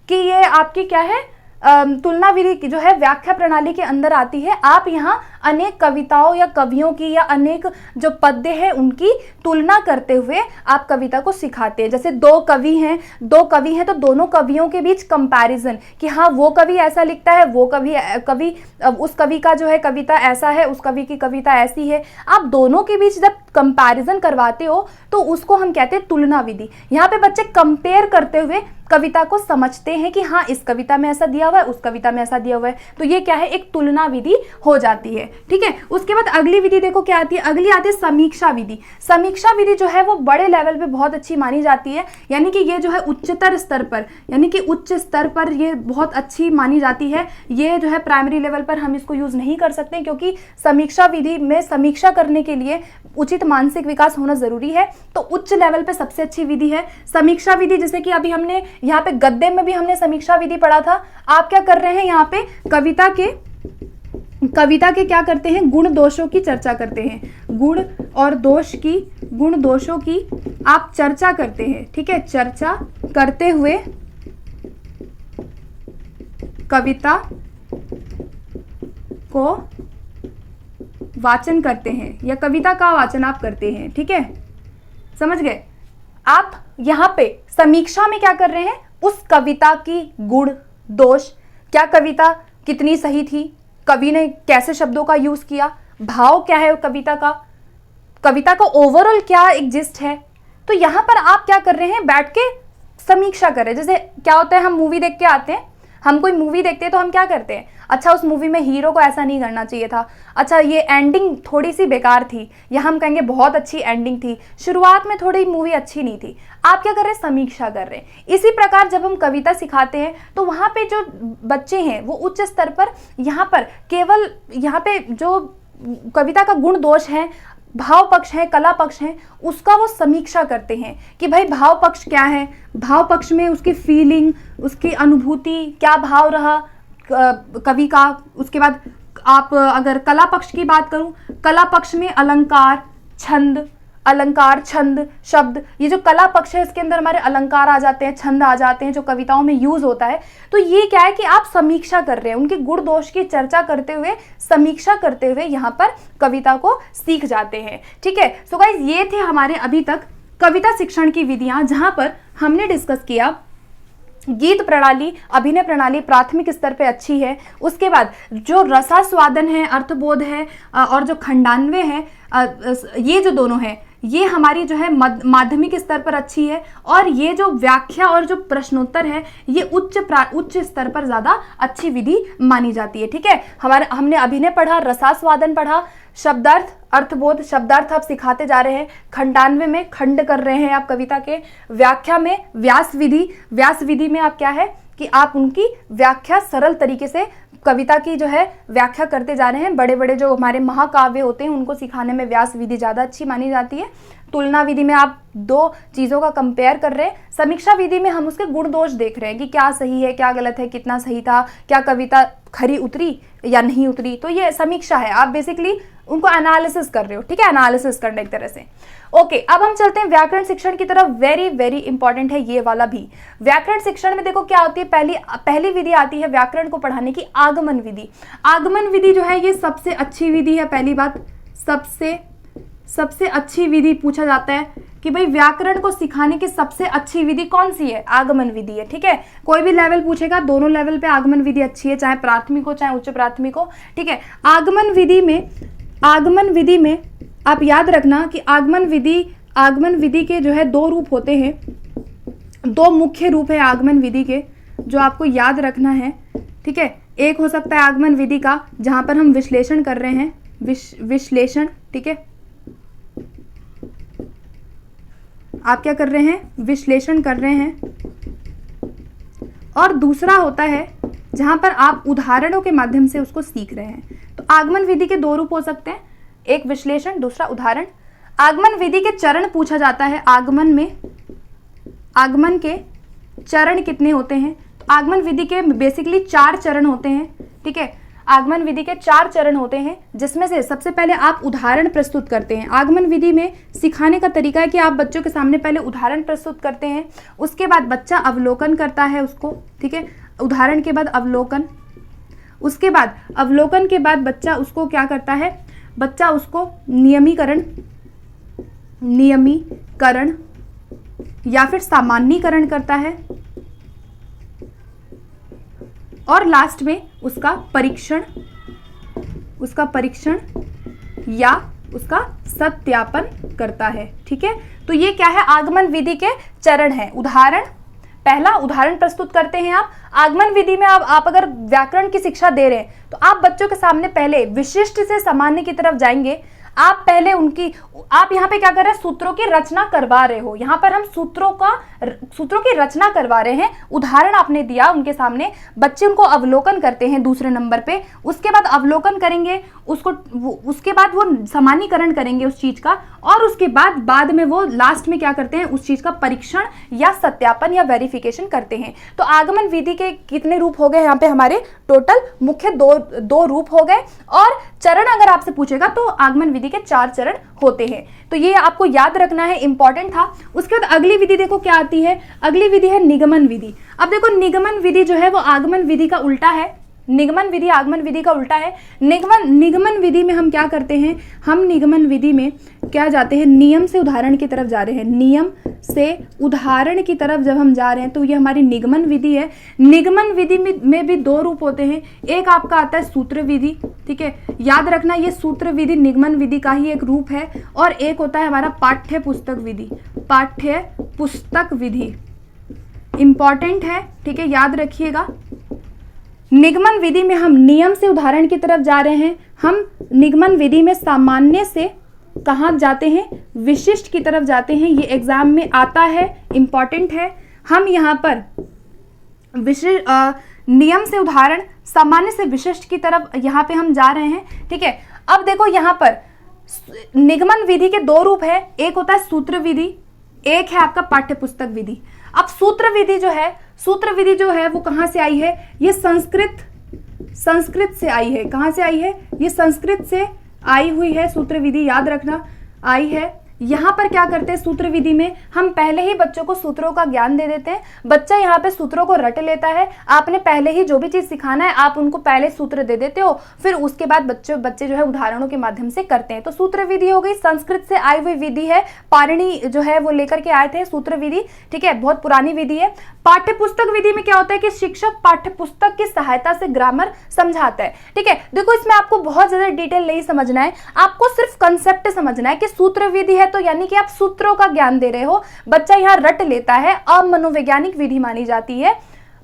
कि ये आपकी क्या है, तुलना विधि की जो है व्याख्या प्रणाली के अंदर आती है। आप यहाँ अनेक कविताओं या कवियों की या अनेक जो पद्य हैं उनकी तुलना करते हुए आप कविता को सिखाते हैं। जैसे 2 कवि हैं तो दोनों कवियों के बीच कंपैरिजन कि हाँ वो कवि ऐसा लिखता है, वो कवि उस कवि का जो है कविता ऐसा है, उस कवि की कविता ऐसी है। आप दोनों के बीच जब कंपैरिजन करवाते हो तो उसको हम कहते हैं तुलना विधि। यहाँ पे बच्चे कंपेयर करते हुए कविता को समझते हैं कि हाँ इस कविता में ऐसा दिया हुआ है, उस कविता में ऐसा दिया हुआ है, तो ये क्या है, एक तुलना विधि हो जाती है, ठीक है। उसके बाद अगली विधि देखो क्या आती है, अगली आती है समीक्षा विधि। समीक्षा विधि जो है वो बड़े लेवल पे बहुत अच्छी मानी जाती है, यानी कि ये जो है उच्चतर स्तर पर, यानी कि उच्च स्तर पर ये बहुत अच्छी मानी जाती है। ये जो है प्राइमरी लेवल पर हम इसको यूज नहीं कर सकते, क्योंकि समीक्षा विधि में समीक्षा करने के लिए उचित मानसिक विकास होना जरूरी है। तो उच्च लेवल पे सबसे अच्छी विधि है समीक्षा विधि। जैसे कि अभी हमने यहाँ पे गद्य में भी हमने समीक्षा विधि पढ़ा था। आप क्या कर रहे हैं, यहाँ पे कविता के क्या करते हैं, गुण दोषों की चर्चा करते हैं, गुण दोषों की आप चर्चा करते हैं, ठीक है। चर्चा करते हुए कविता को वाचन करते हैं या कविता का वाचन आप करते हैं, ठीक है, समझ गए। आप यहाँ पे समीक्षा में क्या कर रहे हैं, उस कविता की गुण दोष, क्या कविता कितनी सही थी, कवि ने कैसे शब्दों का यूज किया, भाव क्या है कविता का ओवरऑल क्या एग्जिस्ट है। तो यहाँ पर आप क्या कर रहे हैं, बैठ के समीक्षा कर रहे हैं। जैसे क्या होता है, हम मूवी देख के आते हैं, हम कोई मूवी देखते हैं तो हम क्या करते हैं, अच्छा उस मूवी में हीरो को ऐसा नहीं करना चाहिए था, अच्छा ये एंडिंग थोड़ी सी बेकार थी, या हम कहेंगे बहुत अच्छी एंडिंग थी, शुरुआत में थोड़ी मूवी अच्छी नहीं थी। आप क्या कर रहे हैं, समीक्षा कर रहे हैं। इसी प्रकार जब हम कविता सिखाते हैं तो वहाँ पे जो बच्चे हैं वो उच्च स्तर पर यहाँ पर केवल यहाँ पे जो कविता का गुण दोष है, भाव पक्ष है, कला पक्ष है, उसका वो समीक्षा करते हैं कि भाई भाव पक्ष क्या है, भाव पक्ष में उसकी फीलिंग, उसकी अनुभूति, क्या भाव रहा कवि का। उसके बाद आप अगर कला पक्ष की बात करूं, कला पक्ष में अलंकार, छंद, शब्द, ये जो कला पक्ष है इसके अंदर हमारे अलंकार आ जाते हैं, छंद आ जाते हैं, जो कविताओं में यूज होता है। तो ये क्या है कि आप समीक्षा कर रहे हैं, उनके गुण दोष की चर्चा करते हुए, समीक्षा करते हुए यहाँ पर कविता को सीख जाते हैं, ठीक है। सो गाइस, ये थे हमारे अभी तक कविता शिक्षण की विधियां, जहां पर हमने डिस्कस किया गीत प्रणाली, अभिनय प्रणाली प्राथमिक स्तर पे अच्छी है। उसके बाद जो रसास्वादन है, अर्थबोध है और जो खंडान्वय है, ये जो दोनों हैं ये हमारी जो है माध्यमिक स्तर पर अच्छी है, और ये जो व्याख्या और जो प्रश्नोत्तर है ये उच्च स्तर पर ज़्यादा अच्छी विधि मानी जाती है। ठीक है, हमने अभिनय पढ़ा, रसास्वादन पढ़ा, शब्दार्थ, अर्थबोध, शब्दार्थ आप सिखाते जा रहे हैं, खंडान्वय में खंड कर रहे हैं आप कविता के, व्याख्या में व्यास विधि में आप क्या है कि आप उनकी व्याख्या सरल तरीके से कविता की जो है व्याख्या करते जा रहे हैं। बड़े बड़े जो हमारे महाकाव्य होते हैं उनको सिखाने में व्यास विधि ज़्यादा अच्छी मानी जाती है। तुलना विधि में आप दो चीज़ों का कंपेयर कर रहे हैं। समीक्षा विधि में हम उसके गुण दोष देख रहे हैं कि क्या सही है, क्या गलत है, कितना सही था, क्या कविता खरी उतरी या नहीं उतरी। तो ये समीक्षा है, आप बेसिकली उनको एनालिसिस कर रहे हो। ठीक है, एनालिसिस करना एक तरह से। ओके, अब हम चलते हैं व्याकरण शिक्षण की तरफ। वेरी वेरी इंपॉर्टेंट है ये वाला भी। व्याकरण शिक्षण में देखो क्या होती है, पहली विधि आती है व्याकरण को पढ़ाने की, आगमन विधि। आगमन विधि जो है ये सबसे अच्छी विधि है। पहली बात, सबसे अच्छी विधि पूछा जाता है कि भाई व्याकरण को सिखाने की सबसे अच्छी विधि कौन सी है, आगमन विधि है। ठीक है, कोई भी लेवल पूछेगा, दोनों लेवल पे आगमन विधि अच्छी है, चाहे प्राथमिक हो चाहे उच्च प्राथमिक हो। ठीक है, आगमन विधि में आप याद रखना कि आगमन विधि के जो है दो रूप होते हैं, दो मुख्य रूप है आगमन विधि के जो आपको याद रखना है। ठीक है, एक हो सकता है आगमन विधि का जहां पर हम विश्लेषण कर रहे हैं, विश्लेषण। ठीक है, आप क्या कर रहे हैं, विश्लेषण कर रहे हैं। और दूसरा होता है जहां पर आप उदाहरणों के माध्यम से उसको सीख रहे हैं। तो आगमन विधि के दो रूप हो सकते हैं, एक विश्लेषण, दूसरा उदाहरण। आगमन विधि के चरण पूछा जाता है, आगमन के चरण कितने होते हैं। तो आगमन विधि के बेसिकली 4 चरण होते हैं। ठीक है, आगमन विधि के 4 चरण होते हैं, जिसमें से सबसे पहले आप उदाहरण प्रस्तुत करते हैं। आगमन विधि में सिखाने का तरीका है कि आप बच्चों के सामने पहले उदाहरण प्रस्तुत करते हैं, उसके बाद बच्चा अवलोकन करता है उसको। ठीक है, उदाहरण के बाद अवलोकन, उसके बाद अवलोकन के बाद बच्चा उसको क्या करता है, बच्चा उसको नियमीकरण या फिर सामान्यीकरण करता है, और लास्ट में उसका परीक्षण या उसका सत्यापन करता है। ठीक है, तो ये क्या है, आगमन विधि के चरण है। उदाहरण, पहला उदाहरण प्रस्तुत करते हैं आप। आगमन विधि में आप अगर व्याकरण की शिक्षा दे रहे हैं तो आप बच्चों के सामने पहले विशिष्ट से सामान्य की तरफ जाएंगे। आप पहले आप यहाँ पे क्या कर रहे हैं, सूत्रों की रचना करवा रहे हो। यहाँ पर हम सूत्रों की रचना करवा रहे हैं। उदाहरण आपने दिया उनके सामने, बच्चे उनको अवलोकन करते हैं दूसरे नंबर पे, उसके बाद अवलोकन करेंगे उसके बाद वो सामान्यीकरण करेंगे उस चीज का, और उसके बाद में वो लास्ट में क्या करते हैं, उस चीज का परीक्षण या सत्यापन या वेरिफिकेशन करते हैं। तो आगमन विधि के कितने रूप हो गए यहाँ पे, हमारे टोटल मुख्य दो रूप हो गए, और चरण अगर आपसे पूछेगा तो आगमन विधि के 4 चरण होते हैं। तो ये आपको याद रखना है, इंपॉर्टेंट था। उसके बाद अगली विधि देखो क्या आती है, अगली विधि है निगमन विधि। अब देखो निगमन विधि जो है वो आगमन विधि का उल्टा है। निगमन विधि आगमन विधि का उल्टा है। निगमन विधि में हम क्या करते हैं, हम निगमन विधि में क्या जाते हैं, नियम से उदाहरण की तरफ जा रहे हैं। नियम से उदाहरण की तरफ जब हम जा रहे हैं तो ये हमारी निगमन विधि है। निगमन विधि में भी 2 रूप होते हैं। एक आपका आता है सूत्र विधि। ठीक है, याद रखना ये सूत्र विधि निगमन विधि का ही एक रूप है। और एक होता है हमारा पाठ्य पुस्तक विधि। पाठ्य पुस्तक विधि इंपॉर्टेंट है। ठीक है, याद रखिएगा। निगमन विधि में हम नियम से उदाहरण की तरफ जा रहे हैं। हम निगमन विधि में सामान्य से कहाँ जाते हैं, विशिष्ट की तरफ जाते हैं। ये एग्जाम में आता है, इंपॉर्टेंट है। हम यहाँ पर नियम से उदाहरण, सामान्य से विशिष्ट की तरफ यहाँ पे हम जा रहे हैं। ठीक है, अब देखो यहाँ पर निगमन विधि के 2 रूप है। एक होता है सूत्र विधि, एक है आपका पाठ्य पुस्तक विधि। अब सूत्र विधि जो है वो कहाँ से आई है, ये संस्कृत से आई है। कहाँ से आई है, ये संस्कृत से आई हुई है सूत्र विधि, याद रखना आई है। यहाँ पर क्या करते हैं, सूत्र विधि में हम पहले ही बच्चों को सूत्रों का ज्ञान दे देते हैं। बच्चा यहाँ पे सूत्रों को रट लेता है। आपने पहले ही जो भी चीज सिखाना है आप उनको पहले सूत्र दे देते हो, फिर उसके बाद बच्चे जो है उदाहरणों के माध्यम से करते हैं। तो सूत्र विधि हो गई, संस्कृत से आई हुई विधि है। पाणिनि जो है वो लेकर के आए थे सूत्र विधि। ठीक है, बहुत पुरानी विधि है। पाठ्य पुस्तक विधि में क्या होता है कि शिक्षक पाठ्य पुस्तक की सहायता से ग्रामर समझाता है। ठीक है, देखो इसमें आपको बहुत ज्यादा डिटेल नहीं समझना है, आपको सिर्फ कंसेप्ट समझना है कि सूत्र विधि है तो यानी कि आप सूत्रों का ज्ञान दे रहे हो, बच्चा यहाँ रट लेता है, अमनोवैज्ञानिक विधि मानी जाती है।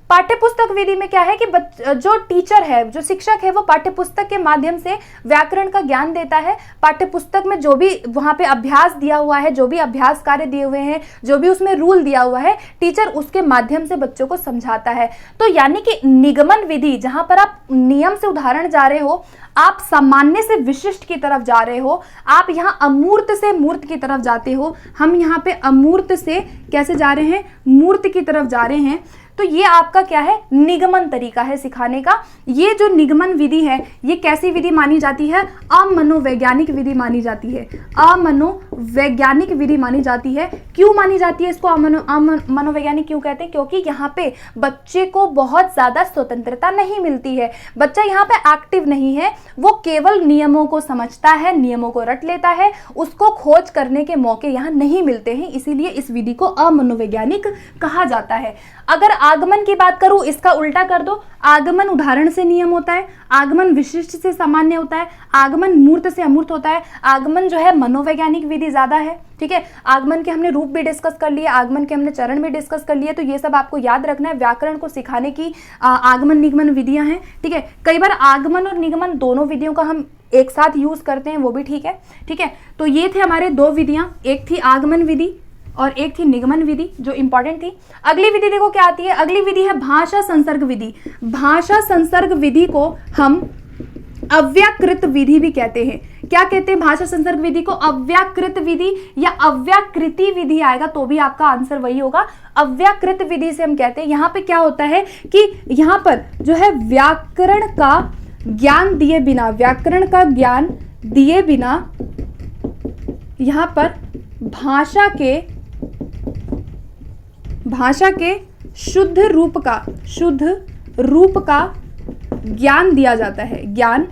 पाठ्यपुस्तक विधि में क्या है कि जो टीचर है, जो शिक्षक है, वो पाठ्यपुस्तक के माध्यम से व्याकरण का ज्ञान देता है। पाठ्यपुस्तक में जो भी वहाँ पे अभ्यास दिया हुआ है, जो भी अभ्यास कार्य दिए हुए हैं, जो भी उसमें रूल दिया हुआ है, टीचर उसके माध्यम से बच्चों को समझाता है। तो यानी कि निगमन विधि, जहाँ पर आप नियम से उदाहरण जा रहे हो, आप सामान्य से विशिष्ट की तरफ जा रहे हो, आप यहाँ अमूर्त से मूर्त की तरफ जाते हो, हम यहाँ पे अमूर्त से कैसे जा रहे हैं, मूर्त की तरफ जा रहे हैं। तो ये आपका क्या है, निगमन तरीका है सिखाने का। ये जो निगमन विधि है, ये कैसी विधि मानी जाती है, अमनोवैज्ञानिक विधि मानी जाती है। अमनोवैज्ञानिक विधि मानी जाती है। क्यों मानी जाती है इसको मनोवैज्ञानिक क्यों कहते हैं? क्योंकि यहाँ पे बच्चे को बहुत ज्यादा स्वतंत्रता नहीं मिलती है, बच्चा यहाँ पे एक्टिव नहीं है, वो केवल नियमों को समझता है, नियमों को रट लेता है, उसको खोज करने के मौके यहाँ नहीं मिलते हैं, इसीलिए इस विधि को अमनोवैज्ञानिक कहा जाता है। अगर आगमन की बात करूं, इसका उल्टा कर दो, आगमन उदाहरण से नियम होता है, आगमन विशिष्ट से सामान्य होता है, आगमन मूर्त से अमूर्त होता है, आगमन जो है मनोवैज्ञानिक विधि ज्यादा है। ठीक है, आगमन के हमने रूप भी डिस्कस कर लिए, आगमन के हमने चरण भी डिस्कस कर लिए, तो ये सब आपको याद रखना है। व्याकरण को सिखाने की आगमन निगमन विधियां हैं। ठीक है, कई बार आगमन और निगमन दोनों विधियों का हम एक साथ यूज करते हैं, वो भी ठीक है। ठीक है, तो ये थे हमारे दो विधियां, एक थी आगमन विधि और एक थी निगमन विधि जो इंपॉर्टेंट थी। अगली विधि देखो क्या आती है, अगली विधि है भाषा संसर्ग विधि। भाषा संसर्ग विधि को हम अव्याकृत विधि भी कहते हैं। क्या कहते हैं भाषा संसर्ग विधि को? अव्याकृत विधि या अव्याकृति विधि आएगा तो भी आपका आंसर वही होगा। अव्याकृत विधि से हम कहते हैं, यहाँ पे क्या होता है कि यहाँ पर जो है व्याकरण का ज्ञान दिए बिना, व्याकरण का ज्ञान दिए बिना यहाँ पर भाषा के शुद्ध रूप का ज्ञान दिया जाता है, ज्ञान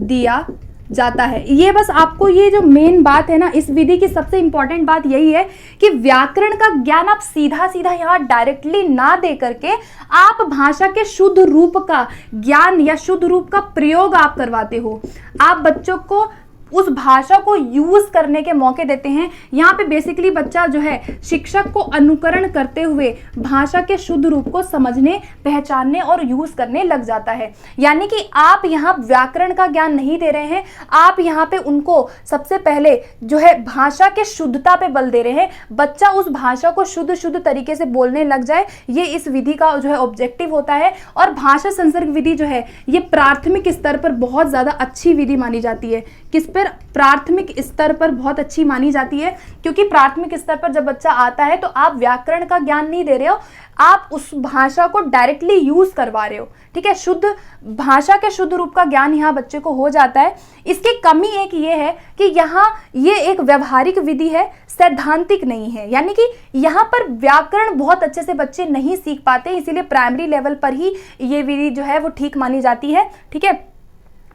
दिया जाता है। ये बस आपको ये जो मेन बात है ना, इस विधि की सबसे इंपॉर्टेंट बात यही है कि व्याकरण का ज्ञान आप सीधा सीधा यहाँ डायरेक्टली ना दे करके आप भाषा के शुद्ध रूप का ज्ञान या शुद्ध रूप का प्रयोग आप करवाते हो। आप बच्चों को उस भाषा को यूज करने के मौके देते हैं। यहाँ पे बेसिकली बच्चा जो है शिक्षक को अनुकरण करते हुए भाषा के शुद्ध रूप को समझने, पहचानने और यूज करने लग जाता है। यानी कि आप यहाँ व्याकरण का ज्ञान नहीं दे रहे हैं, आप यहाँ पे उनको सबसे पहले जो है भाषा के शुद्धता पे बल दे रहे हैं। बच्चा उस भाषा को शुद्ध तरीके से बोलने लग जाए, ये इस विधि का जो है ऑब्जेक्टिव होता है। और भाषा संसर्ग विधि जो है ये प्राथमिक स्तर पर बहुत ज्यादा अच्छी विधि मानी जाती है। किस पर? प्राथमिक स्तर पर बहुत अच्छी मानी जाती है, क्योंकि प्राथमिक स्तर पर जब बच्चा आता है तो आप व्याकरण का ज्ञान नहीं दे रहे हो, आप उस भाषा को डायरेक्टली यूज करवा रहे हो। ठीक है, शुद्ध भाषा के शुद्ध रूप का ज्ञान यहाँ बच्चे को हो जाता है। इसकी कमी एक ये है कि यहाँ ये एक व्यवहारिक विधि है, सैद्धांतिक नहीं है। यानी कि यहाँ पर व्याकरण बहुत अच्छे से बच्चे नहीं सीख पाते, इसीलिए प्राइमरी लेवल पर ही ये विधि जो है वो ठीक मानी जाती है। ठीक है,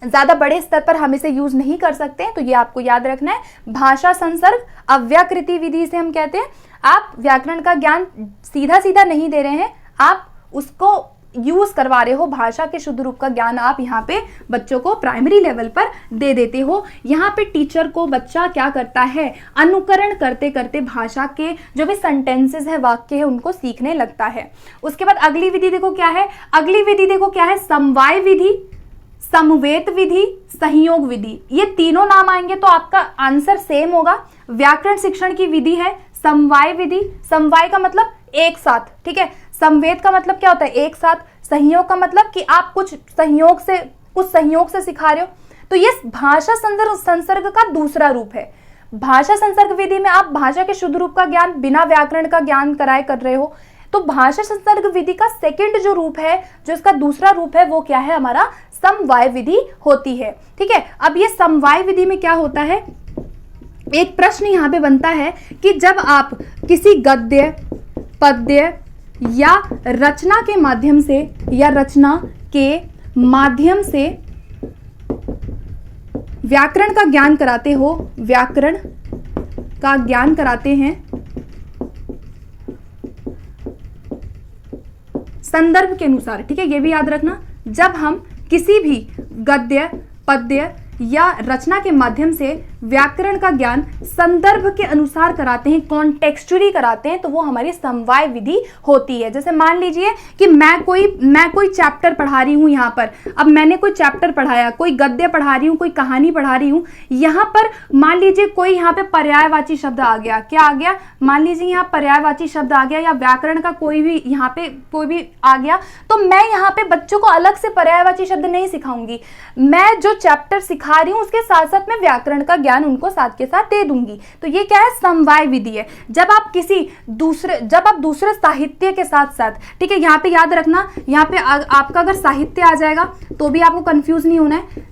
ज्यादा बड़े स्तर पर हम इसे यूज नहीं कर सकते, तो ये आपको याद रखना है। भाषा संसर्ग अव्याकृति विधि से हम कहते हैं आप व्याकरण का ज्ञान सीधा सीधा नहीं दे रहे हैं, आप उसको यूज करवा रहे हो, भाषा के शुद्ध रूप का ज्ञान आप यहाँ पे बच्चों को प्राइमरी लेवल पर दे देते हो। यहाँ पे टीचर को बच्चा क्या करता है, अनुकरण करते करते भाषा के जो भी सेंटेंसेस है, वाक्य है, उनको सीखने लगता है। उसके बाद अगली विधि देखो क्या है, अगली विधि देखो क्या है, समवाय विधि, समवेत विधि, सहयोग विधि। ये तीनों नाम आएंगे तो आपका आंसर सेम होगा। व्याकरण शिक्षण की विधि है समवाय विधि। समवाय का मतलब एक साथ, ठीक है। समवेत का मतलब क्या होता है, एक साथ। सहयोग का मतलब कि आप कुछ संयोग से सिखा रहे हो। तो ये भाषा संसर्ग का दूसरा रूप है। भाषा संसर्ग विधि में आप भाषा के शुद्ध रूप का ज्ञान बिना व्याकरण का ज्ञान कराए कर रहे हो। तो भाषा संसर्ग विधि का सेकंड जो रूप है, जो इसका दूसरा रूप है, वो क्या है, हमारा समवाय विधि होती है। ठीक है, अब ये समवाय विधि में क्या होता है, एक प्रश्न यहाँ पे बनता है कि जब आप किसी गद्य, पद्य या रचना के माध्यम से व्याकरण का ज्ञान कराते हो, व्याकरण का ज्ञान कराते हैं संदर्भ के अनुसार। ठीक है, ये भी याद रखना, जब हम किसी भी गद्य, पद्य या रचना के माध्यम से व्याकरण का ज्ञान संदर्भ के अनुसार कराते हैं, कॉन्टेक्चुअली कराते हैं, तो वो हमारी समवाय विधि होती है। जैसे मान लीजिए कि मैं कोई चैप्टर पढ़ा रही हूँ, यहाँ पर अब मैंने कोई चैप्टर पढ़ाया, कोई गद्य पढ़ा रही हूँ, कोई कहानी पढ़ा रही हूँ, यहाँ पर मान लीजिए कोई यहाँ पे पर्यायवाची शब्द आ गया, क्या आ गया, मान लीजिए यहाँ पर्यायवाची शब्द आ गया या व्याकरण का कोई भी यहाँ पे कोई भी आ गया, तो मैं यहाँ पे बच्चों को अलग से पर्यायवाची शब्द नहीं सिखाऊंगी। मैं जो चैप्टर सिखा रही हूँ उसके साथ साथ मैं व्याकरण का ज्ञान उनको साथ के साथ दे दूंगी। तो ये क्या है, समवाय विधि है। जब आप दूसरे साहित्य के साथ साथ, ठीक है, यहाँ पे याद रखना, यहाँ पे आपका अगर साहित्य आ जाएगा तो भी आपको कंफ्यूज नहीं होना है।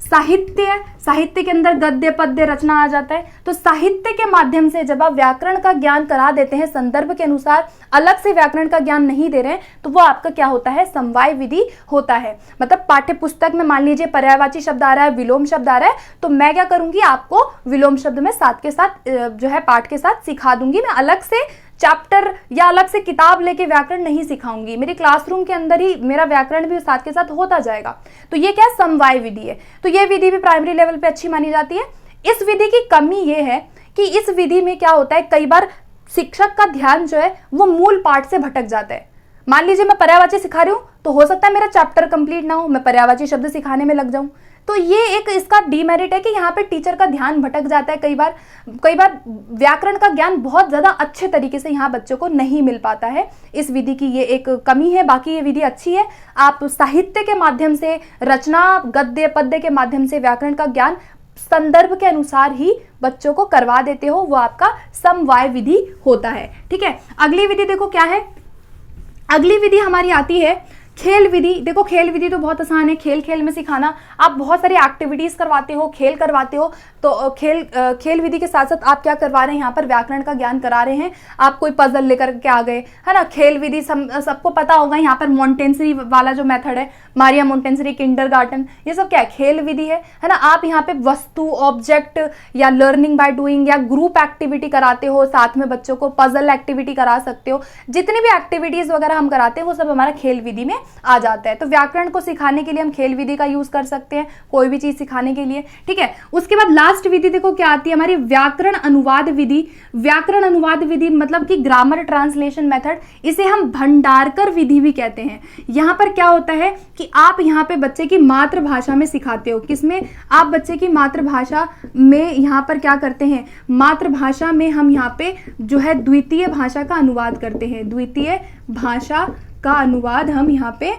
साहित्य के अंदर गद्य पद्य रचना आ जाता है, तो साहित्य के माध्यम से जब आप व्याकरण का ज्ञान करा देते हैं संदर्भ के अनुसार, अलग से व्याकरण का ज्ञान नहीं दे रहे हैं, तो वो आपका क्या होता है, समवाय विधि होता है। मतलब पाठ्य पुस्तक में मान लीजिए पर्यायवाची शब्द आ रहा है, विलोम शब्द आ रहा है, तो मैं क्या करूंगी, आपको विलोम शब्द में साथ के साथ जो है पाठ के साथ सिखा दूंगी। मैं अलग से चैप्टर या अलग से किताब लेके व्याकरण नहीं सिखाऊंगी, मेरे क्लासरूम के अंदर ही मेरा व्याकरण भी साथ के साथ होता जाएगा। तो ये क्या समवाय विधि है। तो ये विधि भी प्राइमरी लेवल पे अच्छी मानी जाती है। इस विधि की कमी ये है कि इस विधि में क्या होता है, कई बार शिक्षक का ध्यान जो है वो मूल पाठ से भटक जाता है। मान लीजिए मैं पर्यायवाची सिखा रही हूँ, तो हो सकता है मेरा चैप्टर कंप्लीट ना हो, मैं पर्यायवाची शब्द सिखाने में लग जाऊं। तो ये एक इसका डीमेरिट है कि यहाँ पे टीचर का ध्यान भटक जाता है। कई बार व्याकरण का ज्ञान बहुत ज़्यादा अच्छे तरीके से यहाँ बच्चों को नहीं मिल पाता है। इस विधि की ये एक कमी है। बाकी ये विधि अच्छी है। आप साहित्य के माध्यम से, रचना गद्य पद्य के माध्यम से व्याकरण का ज्ञान संदर्भ के अनुसार ही बच्चों को करवा देते हो, वो आपका समवाय विधि होता है। ठीक है, अगली विधि देखो क्या है। अगली विधि हमारी आती है खेल विधि। देखो खेल विधि तो बहुत आसान है, खेल में सिखाना। आप बहुत सारी एक्टिविटीज करवाते हो, खेल करवाते हो, तो खेल विधि के साथ साथ आप क्या करवा रहे हैं, यहाँ पर व्याकरण का ज्ञान करा रहे हैं। आप कोई पजल लेकर के आ गए, है ना। खेल विधि सबको पता होगा, यहाँ पर मोंटेसरी वाला जो मेथड है, मारिया मोंटेसरी, किंडरगार्टन, ये सब क्या है, खेल विधि है ना। आप यहाँ पे वस्तु, ऑब्जेक्ट या लर्निंग बाय डूइंग या ग्रुप एक्टिविटी कराते हो, साथ में बच्चों को पजल एक्टिविटी करा सकते हो। जितनी भी एक्टिविटीज वगैरह हम कराते हैं वो सब हमारा खेल विधि में आ जाता है। तो व्याकरण को सिखाने के लिए हम खेल विधि का यूज कर सकते हैं, कोई भी चीज सिखाने के लिए। ठीक है, उसके बाद लास्ट विधि देखो क्या आती है हमारी, व्याकरण अनुवाद विधि। व्याकरण अनुवाद विधि मतलब कि ग्रामर ट्रांसलेशन मेथड, इसे हम भंडारकर विधि भी कहते हैं। यहाँ पर क्या होता है कि आप यहाँ पे बच्चे की मातृभाषा में सिखाते हो। किसमें, आप बच्चे की मातृभाषा में यहाँ पर क्या करते हैं, मातृभाषा में हम यहाँ पे जो है द्वितीय भाषा का अनुवाद करते हैं। द्वितीय भाषा का अनुवाद हम यहाँ पे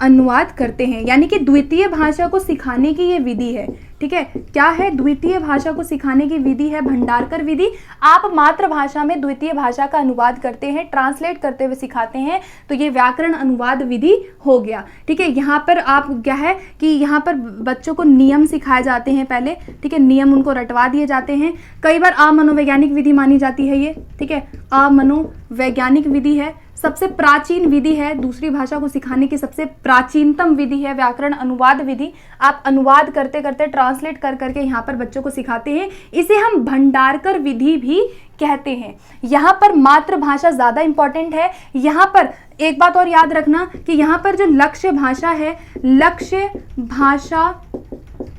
अनुवाद करते हैं, यानी कि द्वितीय भाषा को सिखाने की ये विधि है। ठीक है, क्या है, द्वितीय भाषा को सिखाने की विधि है भंडारकर विधि। आप मातृभाषा में द्वितीय भाषा का अनुवाद करते हैं, ट्रांसलेट करते हुए सिखाते हैं, तो ये व्याकरण अनुवाद विधि हो गया। ठीक है, यहाँ पर आप क्या है कि यहाँ पर बच्चों को नियम सिखाए जाते हैं पहले। ठीक है, नियम उनको रटवा दिए जाते हैं। कई बार अमनोवैज्ञानिक विधि मानी जाती है ये। ठीक है, अमनोवैज्ञानिक विधि है, सबसे प्राचीन विधि है, दूसरी भाषा को सिखाने की सबसे प्राचीनतम विधि है व्याकरण अनुवाद विधि। आप अनुवाद करते करते ट्रांसलेट कर करके यहाँ पर बच्चों को सिखाते हैं। इसे हम भंडारकर विधि भी कहते हैं। यहाँ पर मातृभाषा ज्यादा इंपॉर्टेंट है। यहाँ पर एक बात और याद रखना कि यहाँ पर जो लक्ष्य भाषा है, लक्ष्य भाषा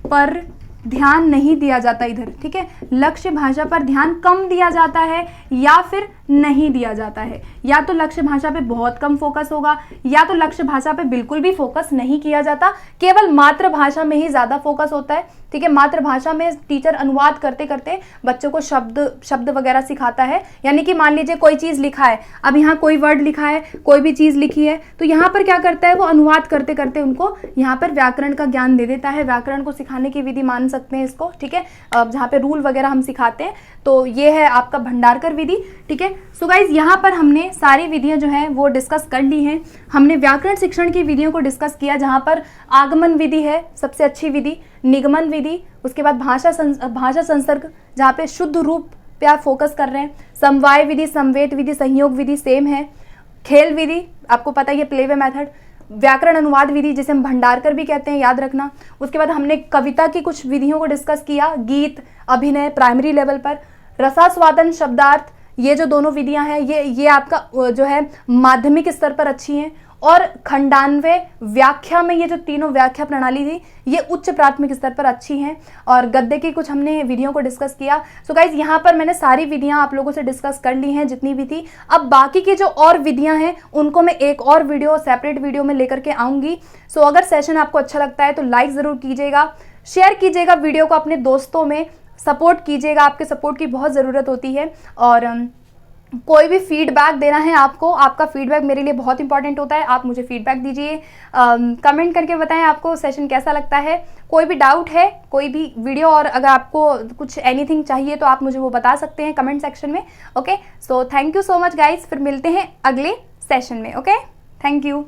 पर ध्यान नहीं दिया जाता इधर। ठीक है, लक्ष्य भाषा पर ध्यान कम दिया जाता है या फिर नहीं दिया जाता है। या तो लक्ष्य भाषा पे बहुत कम फोकस होगा, या तो लक्ष्य भाषा पे बिल्कुल भी फोकस नहीं किया जाता, केवल मातृभाषा में ही ज्यादा फोकस होता है। ठीक है, मातृभाषा में टीचर अनुवाद करते करते बच्चों को शब्द वगैरह सिखाता है। यानी कि मान लीजिए कोई चीज लिखा है, अब यहाँ कोई वर्ड लिखा है, कोई भी चीज लिखी है, तो यहाँ पर क्या करता है, वो अनुवाद करते करते उनको यहाँ पर व्याकरण का ज्ञान दे देता है। व्याकरण को सिखाने की विधि मान सकते हैं इसको। ठीक है, जहाँ पे रूल वगैरह हम सिखाते हैं, तो ये है आपका भंडारकर विधि। ठीक है, सो गाइज यहाँ पर हमने सारी विधियां जो है वो डिस्कस कर ली हैं। हमने व्याकरण शिक्षण की विधियों को डिस्कस किया, जहाँ पर आगमन विधि है सबसे अच्छी विधि, निगमन विधि, उसके बाद भाषा संसर्ग जहाँ पे शुद्ध रूप पे आप फोकस कर रहे हैं, समवाय विधि, समवेत विधि, संयोग विधि सेम है, खेल विधि आपको पता है प्लेवे मेथड, व्याकरण अनुवाद विधि जिसे हम भंडारकर भी कहते हैं, याद रखना। उसके बाद हमने कविता की कुछ विधियों को डिस्कस किया, गीत, अभिनय प्राइमरी लेवल पर, रसास्वादन, शब्दार्थ, ये जो दोनों विधियां हैं ये आपका जो है माध्यमिक स्तर पर अच्छी हैं। और खंडान्वय व्याख्या में ये जो तीनों व्याख्या प्रणाली थी ये उच्च प्राथमिक स्तर पर अच्छी हैं। और गद्य की कुछ हमने विधियों को डिस्कस किया। सो गाइज यहाँ पर मैंने सारी विधियाँ आप लोगों से डिस्कस कर ली हैं जितनी भी थी। अब बाकी की जो और विधियाँ हैं उनको मैं एक और वीडियो, सेपरेट वीडियो में लेकर के आऊँगी। सो अगर सेशन आपको अच्छा लगता है तो लाइक ज़रूर कीजिएगा, शेयर कीजिएगा वीडियो को अपने दोस्तों में, सपोर्ट कीजिएगा, आपके सपोर्ट की बहुत ज़रूरत होती है। और कोई भी फीडबैक देना है आपको, आपका फीडबैक मेरे लिए बहुत इंपॉर्टेंट होता है। आप मुझे फीडबैक दीजिए, कमेंट करके बताएं आपको सेशन कैसा लगता है। कोई भी डाउट है, कोई भी वीडियो और अगर आपको कुछ एनीथिंग चाहिए तो आप मुझे वो बता सकते हैं कमेंट सेक्शन में। Okay, so thank you so much guys, फिर मिलते हैं अगले सेशन में। Okay, thank you.